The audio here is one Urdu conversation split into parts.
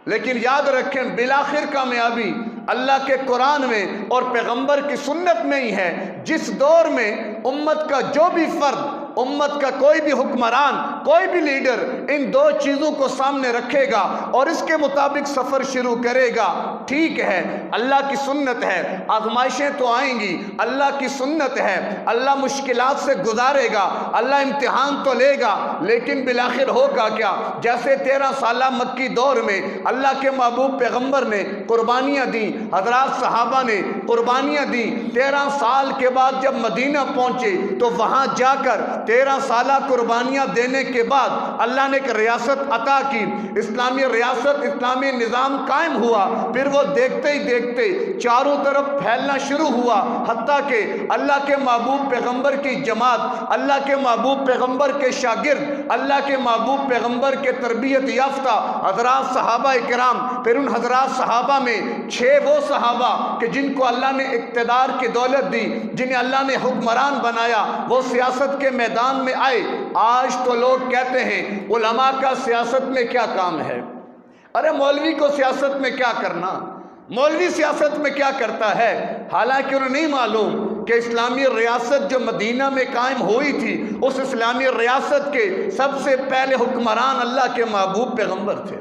لیکن یاد رکھیں بالآخر کامیابی اللہ کے قرآن میں اور پیغمبر کی سنت میں ہی ہے۔ جس دور میں امت کا جو بھی فرد، امت کا کوئی بھی حکمران، کوئی بھی لیڈر ان دو چیزوں کو سامنے رکھے گا اور اس کے مطابق سفر شروع کرے گا، ٹھیک ہے اللہ کی سنت ہے، آزمائشیں تو آئیں گی، اللہ کی سنت ہے، اللہ مشکلات سے گزارے گا، اللہ امتحان تو لے گا، لیکن بالآخر ہوگا کیا؟ جیسے 13 سالہ مکی دور میں اللہ کے محبوب پیغمبر نے قربانیاں دیں، حضرات صحابہ نے قربانیاں دیں، 13 سال کے بعد جب مدینہ پہنچے تو وہاں جا کر 13 سالہ قربانیاں دینے کے بعد اللہ نے ایک ریاست عطا کی، اسلامی ریاست، اسلامی نظام قائم ہوا۔ پھر وہ دیکھتے ہی دیکھتے چاروں طرف پھیلنا شروع ہوا، حتیٰ کہ اللہ کے محبوب پیغمبر کی جماعت، اللہ کے محبوب پیغمبر کے شاگرد، اللہ کے محبوب پیغمبر کے تربیت یافتہ حضرات صحابہ کرام، پھر ان حضرات صحابہ میں 6 وہ صحابہ کہ جن کو اللہ نے اقتدار کی دولت دی، جنہیں اللہ نے حکمران بنایا، وہ سیاست کے میدان میں آئے۔ آج تو لوگ کہتے ہیں علماء کا سیاست میں کیا کام ہے؟ ارے مولوی کو سیاست میں کیا کرنا؟ مولوی سیاست میں کیا کرتا ہے؟ حالانکہ انہیں نہیں معلوم کہ اسلامی ریاست جو مدینہ میں قائم ہوئی تھی، اس اسلامی ریاست کے سب سے پہلے حکمران اللہ کے محبوب پیغمبر تھے۔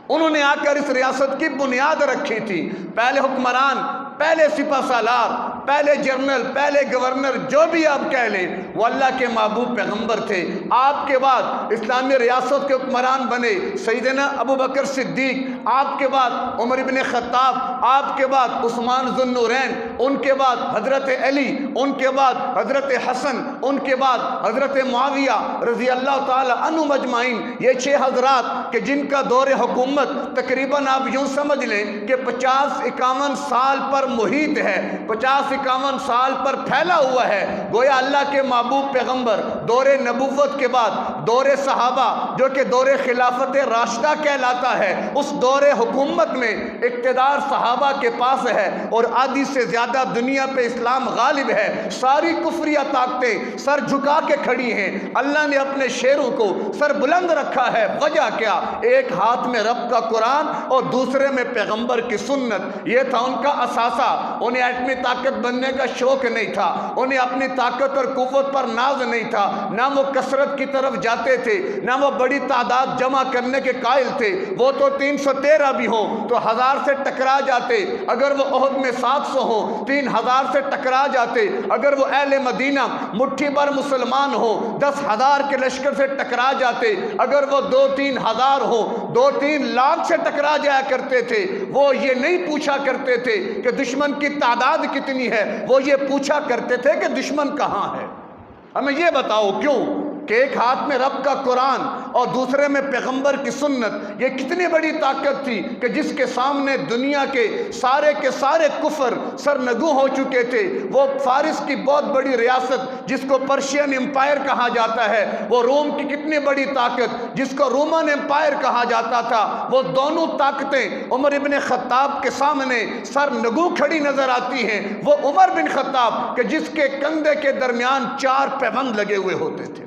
انہوں نے آ کر اس ریاست کی بنیاد رکھی تھی۔ پہلے حکمران، پہلے سپہ سالار، پہلے جنرل، پہلے گورنر، جو بھی آپ کہہ لیں، وہ اللہ کے محبوب پیغمبر تھے۔ آپ کے بعد اسلامی ریاست کے حکمران بنے سیدنا ابو بکر صدیق، آپ کے بعد عمر بن خطاب، آپ کے بعد عثمان ذو النورین، ان کے بعد حضرت علی، ان کے بعد حضرت حسن، ان کے بعد حضرت معاویہ رضی اللہ تعالی عنہم اجمعین۔ یہ 6 حضرات کہ جن کا دور حکومت تقریباً آپ یوں سمجھ لیں کہ 50-51 سال پر محیط ہے، 50-51 سال پر پھیلا ہوا ہے۔ گویا اللہ کے محبوب پیغمبر دور نبوت کے بعد دور صحابہ، جو کہ دور خلافت راشدہ کہلاتا ہے، اس دور حکومت میں اقتدار صحابہ کے پاس ہے اور آدھی سے زیادہ دنیا پہ اسلام غالب ہے۔ ساری کفریہ طاقتیں سر جھکا کے کھڑی ہیں۔ اللہ نے اپنے شیروں کو سر بلند رکھا ہے۔ وجہ کیا؟ ایک ہاتھ میں رب کا قرآن اور دوسرے میں پیغمبر کی سنت۔ یہ تھا ان کا اثاثہ۔ انہیں ایٹمی طاقت بننے کا شوق نہیں تھا، انہیں اپنی طاقت اور قوت پر ناز نہیں تھا، نہ وہ کثرت کی طرف جاتے تھے، نہ وہ بڑی تعداد جمع کرنے کے قائل تھے۔ وہ تو 313 بھی ہوں تو 1000 سے ٹکرا جاتے، اگر وہ احد میں 700 ہوں 3000 سے ٹکرا جاتے، اگر وہ اہل مدینہ مٹھی بھر مسلمان ہوں 10,000 کے لشکر سے ٹکرا جاتے، اگر وہ 2-3 ہزار ہوں 2-3 لاکھ سے ٹکرا جایا کرتے تھے۔ وہ یہ نہیں پوچھا کرتے تھے کہ دشمن کی تعداد کتنی ہے، وہ یہ پوچھا کرتے تھے کہ دشمن کہاں ہے۔ ہمیں یہ بتاؤ کیوں کہ ایک ہاتھ میں رب کا قرآن اور دوسرے میں پیغمبر کی سنت، یہ کتنی بڑی طاقت تھی کہ جس کے سامنے دنیا کے سارے کفر سرنگو ہو چکے تھے۔ وہ فارس کی بہت بڑی ریاست جس کو پرشین امپائر کہا جاتا ہے، وہ روم کی کتنی بڑی طاقت جس کو رومن امپائر کہا جاتا تھا، وہ دونوں طاقتیں عمر ابن خطاب کے سامنے سرنگو کھڑی نظر آتی ہیں۔ وہ عمر بن خطاب کہ جس کے کندھے کے درمیان 4 پیبند لگے ہوئے ہوتے تھے،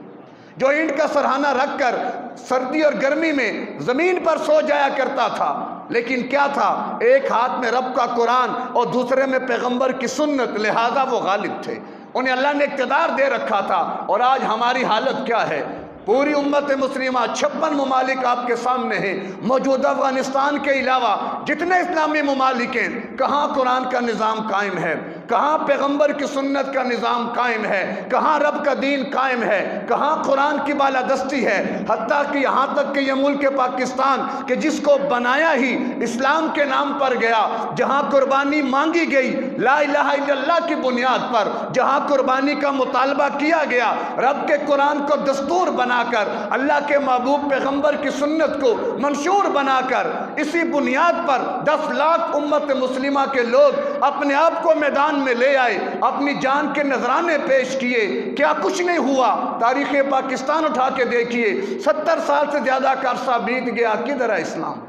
جو اینٹ کا سرہانہ رکھ کر سردی اور گرمی میں زمین پر سو جایا کرتا تھا، لیکن کیا تھا؟ ایک ہاتھ میں رب کا قرآن اور دوسرے میں پیغمبر کی سنت، لہذا وہ غالب تھے، انہیں اللہ نے اقتدار دے رکھا تھا۔ اور آج ہماری حالت کیا ہے؟ پوری امت مسلمہ 56 ممالک آپ کے سامنے ہیں، موجودہ افغانستان کے علاوہ جتنے اسلامی ممالک ہیں، کہاں قرآن کا نظام قائم ہے؟ کہاں پیغمبر کی سنت کا نظام قائم ہے؟ کہاں رب کا دین قائم ہے؟ کہاں قرآن کی بالادستی ہے؟ حتیٰ کہ یہاں تک کہ یہ ملک پاکستان کہ جس کو بنایا ہی اسلام کے نام پر گیا، جہاں قربانی مانگی گئی لا الہ الا اللہ کی بنیاد پر، جہاں قربانی کا مطالبہ کیا گیا، رب کے قرآن کو دستور بنا کر، اللہ کے محبوب پیغمبر کی سنت کو منشور بنا کر، اسی بنیاد پر 10 لاکھ امت مسلمہ کے لوگ اپنے آپ کو میدان میں لے آئے، اپنی جان کے نذرانے پیش کیے۔ کیا کچھ نہیں ہوا؟ تاریخ پاکستان اٹھا کے دیکھیے، 70 سال سے زیادہ کا عرصہ بیت گیا، کدھر ہے اسلام؟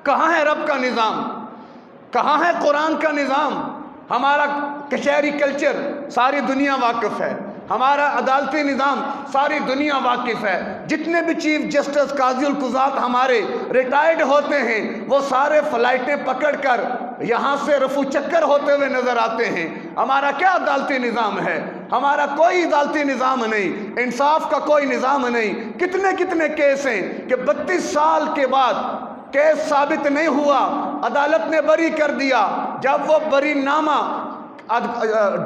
کہاں ہے رب کا نظام؟ کہاں ہے قرآن کا نظام؟ ہمارا کچہری کلچر ساری دنیا واقف ہے، ہمارا عدالتی نظام ساری دنیا واقف ہے. جتنے بھی چیف جسٹس قاضی القضات ہمارے ریٹائرڈ ہوتے ہیں وہ سارے فلائٹیں پکڑ کر یہاں سے رفو چکر ہوتے ہوئے نظر آتے ہیں. ہمارا کیا عدالتی نظام ہے؟ ہمارا کوئی عدالتی نظام نہیں، انصاف کا کوئی نظام نہیں. کتنے کیس ہیں کہ 32 سال کے بعد کیس ثابت نہیں ہوا، عدالت نے بری کر دیا. جب وہ بری نامہ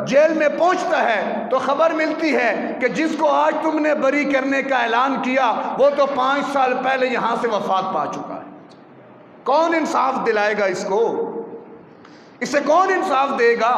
جیل میں پہنچتا ہے تو خبر ملتی ہے کہ جس کو آج تم نے بری کرنے کا اعلان کیا وہ تو 5 سال پہلے یہاں سے وفات پا چکا ہے. کون انصاف دلائے گا اس کو؟ اسے کون انصاف دے گا؟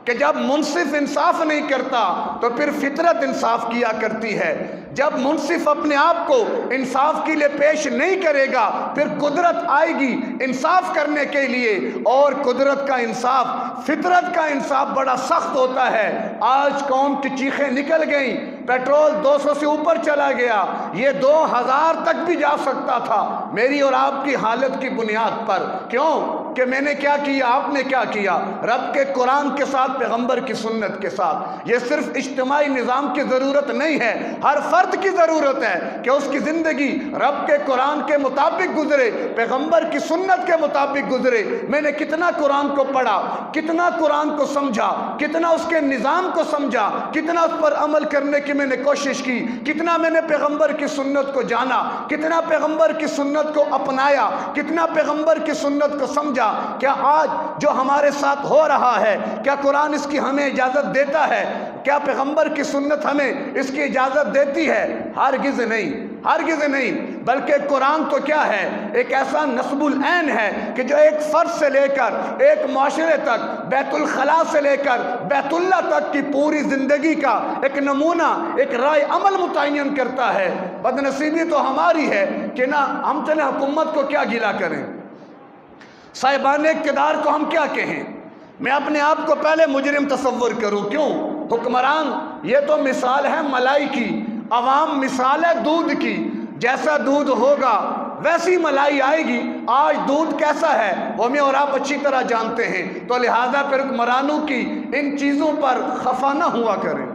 کہ جب منصف انصاف نہیں کرتا تو پھر فطرت انصاف کیا کرتی ہے. جب منصف اپنے آپ کو انصاف کے لیے پیش نہیں کرے گا پھر قدرت آئے گی انصاف کرنے کے لیے. اور قدرت کا انصاف، فطرت کا انصاف بڑا سخت ہوتا ہے. آج قوم کی چیخیں نکل گئیں، پیٹرول 200 سے اوپر چلا گیا، یہ 2000 تک بھی جا سکتا تھا میری اور آپ کی حالت کی بنیاد پر. کیوں؟ کہ میں نے کیا کیا، آپ نے کیا کیا؟ رب کے قرآن کے ساتھ، پیغمبر کی سنت کے ساتھ. یہ صرف اجتماعی نظام کی ضرورت نہیں ہے، ہر فرد کی ضرورت ہے کہ اس کی زندگی رب کے قرآن کے مطابق گزرے، پیغمبر کی سنت کے مطابق گزرے. میں نے کتنا قرآن کو پڑھا، کتنا قرآن کو سمجھا، کتنا اس کے نظام کو سمجھا، کتنا اس پر عمل کرنے کی میں نے کوشش کی، کتنا میں نے پیغمبر کی سنت کو جانا، کتنا پیغمبر کی سنت کو اپنایا، کتنا پیغمبر کی سنت کو سمجھا. کیا آج جو ہمارے ساتھ ہو رہا ہے کیا قرآن اس کی ہمیں اجازت دیتا ہے؟ کیا پیغمبر کی سنت ہمیں اس کی اجازت دیتی ہے؟ ہرگز نہیں، ہرگز نہیں. بلکہ قرآن تو کیا ہے؟ ایک ایسا نصب العین ہے کہ جو ایک فرد سے لے کر ایک معاشرے تک، بیت الخلاء سے لے کر بیت اللہ تک کی پوری زندگی کا ایک نمونہ، ایک رائے عمل متعین کرتا ہے. بدنصیبی تو ہماری ہے کہ نہ ہم چلے حکومت کو کیا گلا کریں، صاحبان اقتدار کو ہم کیا کہیں. میں اپنے آپ کو پہلے مجرم تصور کروں. کیوں؟ حکمران یہ تو مثال ہے ملائی کی، عوام مثال ہے دودھ کی. جیسا دودھ ہوگا ویسی ملائی آئے گی. آج دودھ کیسا ہے وہ میں اور آپ اچھی طرح جانتے ہیں. تو لہٰذا پھر حکمرانوں کی ان چیزوں پر خفا نہ ہوا کریں.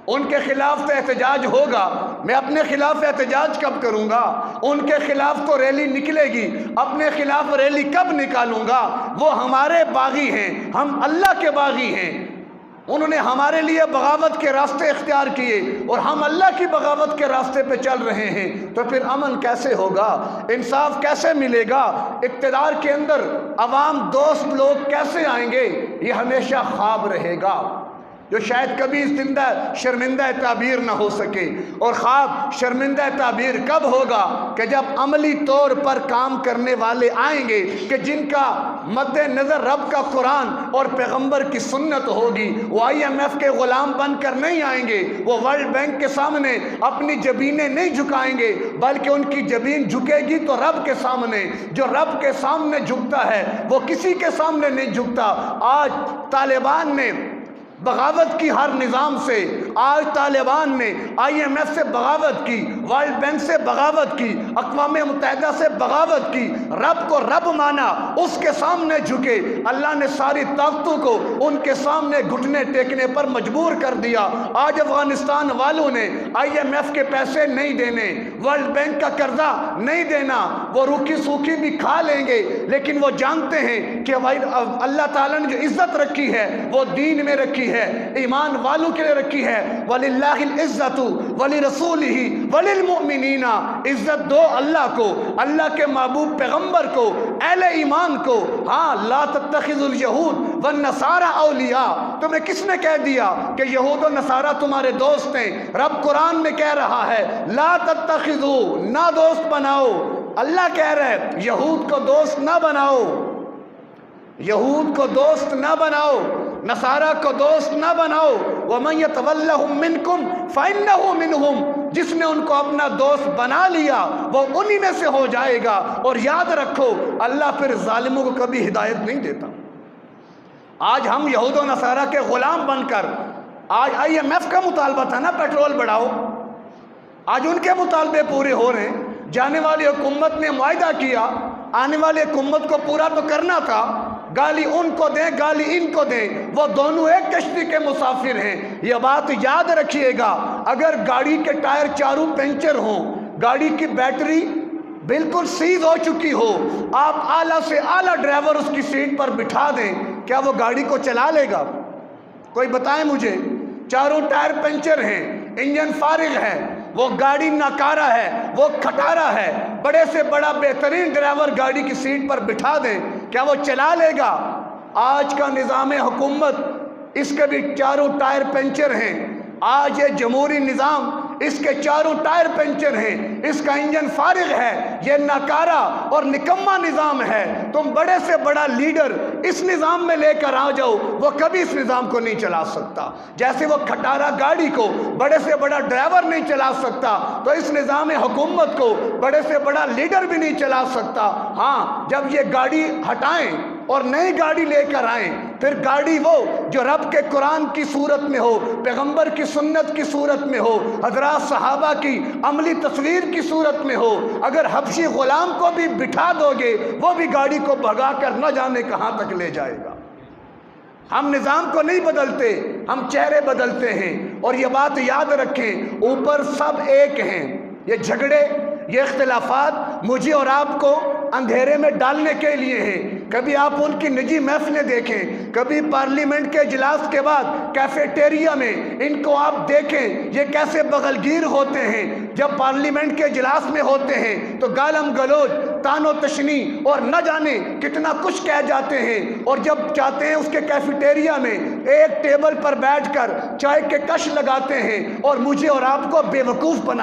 ان کے خلاف تو احتجاج ہوگا، میں اپنے خلاف احتجاج کب کروں گا؟ ان کے خلاف تو ریلی نکلے گی، اپنے خلاف ریلی کب نکالوں گا؟ وہ ہمارے باغی ہیں، ہم اللہ کے باغی ہیں. انہوں نے ہمارے لیے بغاوت کے راستے اختیار کیے اور ہم اللہ کی بغاوت کے راستے پہ چل رہے ہیں. تو پھر امن کیسے ہوگا؟ انصاف کیسے ملے گا؟ اقتدار کے اندر عوام دوست لوگ کیسے آئیں گے؟ یہ ہمیشہ خواب رہے گا جو شاید کبھی زندہ شرمندہ تعبیر نہ ہو سکے. اور خواب شرمندہ تعبیر کب ہوگا؟ کہ جب عملی طور پر کام کرنے والے آئیں گے کہ جن کا مد نظر رب کا قرآن اور پیغمبر کی سنت ہوگی. وہ IMF کے غلام بن کر نہیں آئیں گے، وہ ورلڈ بینک کے سامنے اپنی جبینیں نہیں جھکائیں گے، بلکہ ان کی جبین جھکے گی تو رب کے سامنے. جو رب کے سامنے جھکتا ہے وہ کسی کے سامنے نہیں جھکتا. آج طالبان نے بغاوت کی ہر نظام سے، آج طالبان نے IMF سے بغاوت کی، ورلڈ بینک سے بغاوت کی، اقوام متحدہ سے بغاوت کی. رب کو رب مانا، اس کے سامنے جھکے. اللہ نے ساری طاقتوں کو ان کے سامنے گھٹنے ٹیکنے پر مجبور کر دیا. آج افغانستان والوں نے IMF کے پیسے نہیں دینے، ورلڈ بینک کا قرضہ نہیں دینا. وہ روکھی سوکھی بھی کھا لیں گے لیکن وہ جانتے ہیں کہ اللہ تعالیٰ نے جو عزت رکھی ہے وہ دین میں رکھی ہے، ایمان والوں کے لیے رکھی ہے. وَلِلَّهِ الْعِزَّةُ وَلِرَسُولِهِ وَلِلْمُؤْمِنِينَ. عزت دو اللہ کو، اللہ کے محبوب پیغمبر کو، اہل ایمان کو. ہاں، لا تتخذوا اليهود والنصارى اولیاء. تمہیں کس نے کہہ دیا کہ یہود و نصارہ تمہارے دوست ہیں؟ رب قرآن میں کہہ رہا ہے لا تتخذوا، نہ دوست بناؤ. اللہ کہہ رہا ہے یہود کو دوست نہ بناؤ، یہود کو دوست نہ بناؤ، نصارہ کو دوست نہ بناؤ. وَمَن يَتَوَلَّهُم مِّنكُمْ فَإِنَّهُ مِنْهُمْ. جس نے ان کو اپنا دوست بنا لیا وہ انہی میں سے ہو جائے گا. اور یاد رکھو اللہ پھر ظالموں کو کبھی ہدایت نہیں دیتا. آج ہم یہود و نصارہ کے غلام بن کر، آج IMF کا مطالبہ تھا نا پیٹرول بڑھاؤ، آج ان کے مطالبے پورے ہو رہے ہیں. جانے والی حکومت نے معاہدہ کیا، آنے والی حکومت کو پورا تو کرنا تھا. گالی ان کو دیں گالی ان کو دیں، وہ دونوں ایک کشتی کے مسافر ہیں۔ یہ بات یاد رکھیے گا، اگر گاڑی کے ٹائر چاروں پنچر ہوں، گاڑی کی بیٹری بالکل سیز ہو چکی ہو، آپ اعلیٰ سے اعلیٰ ڈرائیور اس کی سیٹ پر بٹھا دیں، کیا وہ گاڑی کو چلا لے گا؟ کوئی بتائیں مجھے۔ چاروں ٹائر پنچر ہیں، انجن فارغ ہے، وہ گاڑی ناکارہ ہے، وہ کھٹارا ہے، بڑے سے بڑا بہترین ڈرائیور گاڑی کی سیٹ پر بٹھا دیں، کیا وہ چلا لے گا؟ آج کا نظام حکومت، اس کے بھی چاروں ٹائر پنچر ہیں۔ آج یہ جمہوری نظام، اس کے چاروں ٹائر پنچر ہیں، اس کا انجن فارغ ہے، یہ ناکارہ اور نکما نظام ہے۔ تم بڑے سے بڑا لیڈر اس نظام میں لے کر آ جاؤ، وہ کبھی اس نظام کو نہیں چلا سکتا۔ جیسے وہ کھٹارا گاڑی کو بڑے سے بڑا ڈرائیور نہیں چلا سکتا، تو اس نظام حکومت کو بڑے سے بڑا لیڈر بھی نہیں چلا سکتا۔ ہاں، جب یہ گاڑی ہٹائیں اور نئی گاڑی لے کر آئیں، پھر گاڑی وہ جو رب کے قرآن کی صورت میں ہو، پیغمبر کی سنت کی صورت میں ہو، حضرات صحابہ کی عملی تصویر کی صورت میں ہو، اگر حبشی غلام کو بھی بٹھا دو گے، وہ بھی گاڑی کو بھگا کر نہ جانے کہاں تک لے جائے گا۔ ہم نظام کو نہیں بدلتے، ہم چہرے بدلتے ہیں۔ اور یہ بات یاد رکھیں، اوپر سب ایک ہیں۔ یہ جھگڑے، یہ اختلافات مجھے اور آپ کو اندھیرے میں ڈالنے کے لیے ہیں۔ کبھی آپ ان کی نجی محفلیں دیکھیں، کبھی پارلیمنٹ کے اجلاس کے بعد کیفیٹیریا میں ان کو آپ دیکھیں، یہ کیسے بغلگیر ہوتے ہیں۔ جب پارلیمنٹ کے اجلاس میں ہوتے ہیں تو گالم گلوچ، تان و تشنی اور نہ جانے کتنا کچھ کہہ جاتے ہیں، اور جب چاہتے ہیں اس کے کیفیٹیریا میں ایک ٹیبل پر بیٹھ کر چائے کے کش لگاتے ہیں اور مجھے اور آپ کو بے وقوف بنا